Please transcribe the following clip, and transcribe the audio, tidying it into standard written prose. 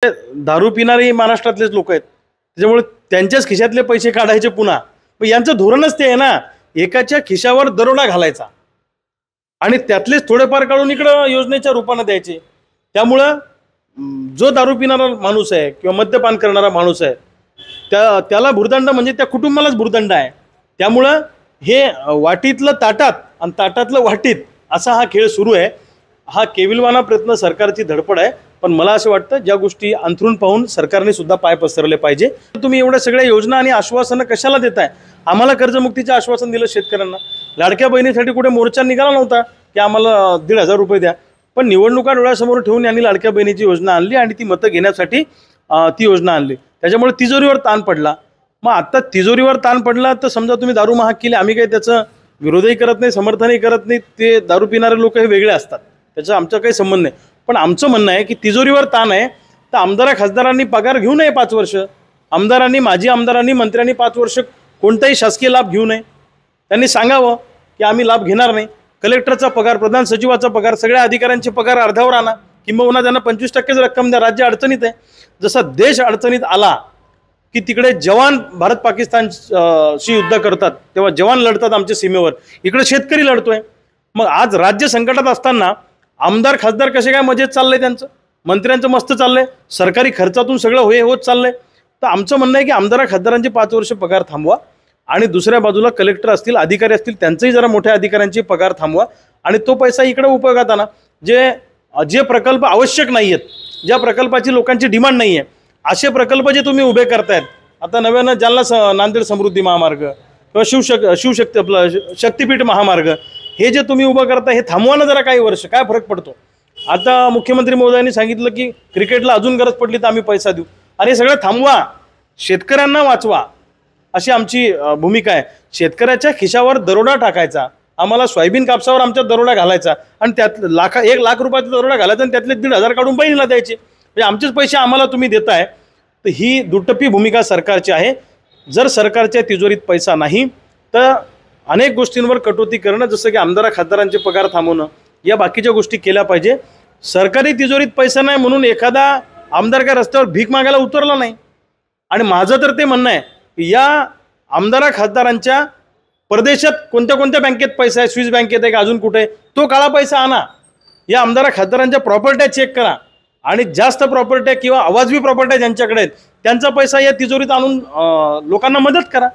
दारू पिणारे महाराष्ट्रातलेच लोक आहेत, त्याच्यामुळे त्यांच्याच खिशातले पैसे काढायचे पुन्हा. पण यांचं धोरणच ते आहे ना, एकाच्या खिशावर दरोडा घालायचा आणि त्यातलेच थोडेफार काढून इकडं योजनेच्या रूपाने द्यायचे. त्यामुळं जो दारू पिणारा माणूस आहे किंवा मद्यपान करणारा माणूस आहे त्याला भुर्दंड म्हणजे त्या कुटुंबालाच भुर्दंड आहे. त्यामुळं हे वाटीतलं ताटात आणि ताटातलं वाटीत असा हा खेळ सुरू आहे. हा केविलवाना प्रयत्न सरकारची धडपड आहे. पण मला असं वाटतं ज्या गोष्टी अंथरून पाहून सरकारने सुद्धा पाय पसरले पाहिजे. तुम्ही एवढ्या सगळ्या योजना आणि आश्वासनं कशाला देताय? आम्हाला कर्जमुक्तीचं आश्वासन दिलं शेतकऱ्यांना, लाडक्या बहिणीसाठी कुठे मोर्चा निघाला नव्हता की आम्हाला 1,500 रुपये द्या. पण निवडणुका डोळ्यासमोर ठेवून यांनी लाडक्या बहिणीची योजना आणली आणि ती मतं घेण्यासाठी ती योजना आणली. त्याच्यामुळे तिजोरीवर ताण पडला. मग आता तिजोरीवर ताण पडला तर समजा तुम्ही दारू महाग केली, आम्ही काही त्याचं विरोधही करत नाही, समर्थनही करत नाही. ते दारू पिणारे लोक हे वेगळे असतात, त्याचा आमचा काही संबंध नाही. पण आमचं म्हणणं आहे की तिजोरीवर ताण आहे तर आमदार खासदारांनी पगार घेऊ नये 5 वर्ष. आमदारांनी, माजी आमदारांनी, मंत्र्यांनी 5 वर्ष कोणताही शासकीय लाभ घेऊ नये. त्यांनी सांगावं की आम्ही लाभ घेणार नाही. कलेक्टरचा पगार, प्रधान सचिवाचा पगार, सगळ्या अधिकाऱ्यांचे पगार अर्ध्यावर आणा, किंबहुना त्यांना 25%च रक्कम द्या. राज्य अडचणीत आहे. जसा देश अडचणीत आला की तिकडे जवान भारत पाकिस्तानशी युद्ध करतात, तेव्हा जवान लढतात आमच्या सीमेवर, इकडे शेतकरी लढतोय. मग आज राज्य संकटात असताना आमदार खासदार कसे काय मजेत चाललंय, त्यांचं मंत्र्यांचं मस्त चाललंय, सरकारी खर्चातून सगळं होत चाललंय. तर आमचं म्हणणं आहे की आमदार खासदारांचे 5 वर्ष पगार थांबवा आणि दुसऱ्या बाजूला कलेक्टर असतील, अधिकारी असतील, त्यांचंही जरा मोठ्या अधिकाऱ्यांचे पगार थांबवा आणि तो पैसा इकडे उपयोगात आणा. जे प्रकल्प आवश्यक नाही आहेत, ज्या प्रकल्पाची लोकांची डिमांड नाही आहे, असे प्रकल्प जे तुम्ही उभे करतायत, आता नव्यानं जालना नांदेड समृद्धी महामार्ग किंवा शिवशक्ती आपलं शक्तीपीठ महामार्ग, हे जे तुम्ही उभं करताय हे थांबवा ना जरा काही वर्ष. काय फरक पडतो? आता मुख्यमंत्री महोदयांनी सांगितलं की क्रिकेटला अजून गरज पडली तर आम्ही पैसा देऊ. अरे सगळं थांबवा, शेतकऱ्यांना वाचवा, अशी आमची भूमिका आहे. शेतकऱ्याच्या खिशावर दरोडा टाकायचा, आम्हाला सोयाबीन कापसावर आमच्या दरोडा घालायचा आणि त्यात 1 लाख रुपयाचा दरोडा घालायचा आणि त्यातले 1,500 काढून बहिणीला द्यायचे. म्हणजे आमचेच पैसे आम्हाला तुम्ही देताय. तर ही दुटप्पी भूमिका सरकारची आहे. जर सरकारच्या तिजोरीत पैसा नाही तर अनेक गोष्टींवर कटोती करणं, जसं की आमदार खासदारांचे पगार थांबवणं, या बाकीच्या गोष्टी केल्या पाहिजे. सरकारी तिजोरीत पैसा नाही म्हणून एखादा आमदार काय रस्त्यावर भीक मागायला उतरला नाही. आणि माझं तर ते म्हणणं आहे की या आमदार खासदारांच्या परदेशात कोणत्या कोणत्या बँकेत पैसा आहे, स्विस बँकेत आहे का अजून कुठे, तो काळा पैसा आणा. या आमदार खासदारांच्या प्रॉपर्ट्या चेक करा आणि जास्त प्रॉपर्ट्या किंवा आवाजवी प्रॉपर्ट्या ज्यांच्याकडे आहेत त्यांचा पैसा या तिजोरीत आणून लोकांना मदत करा.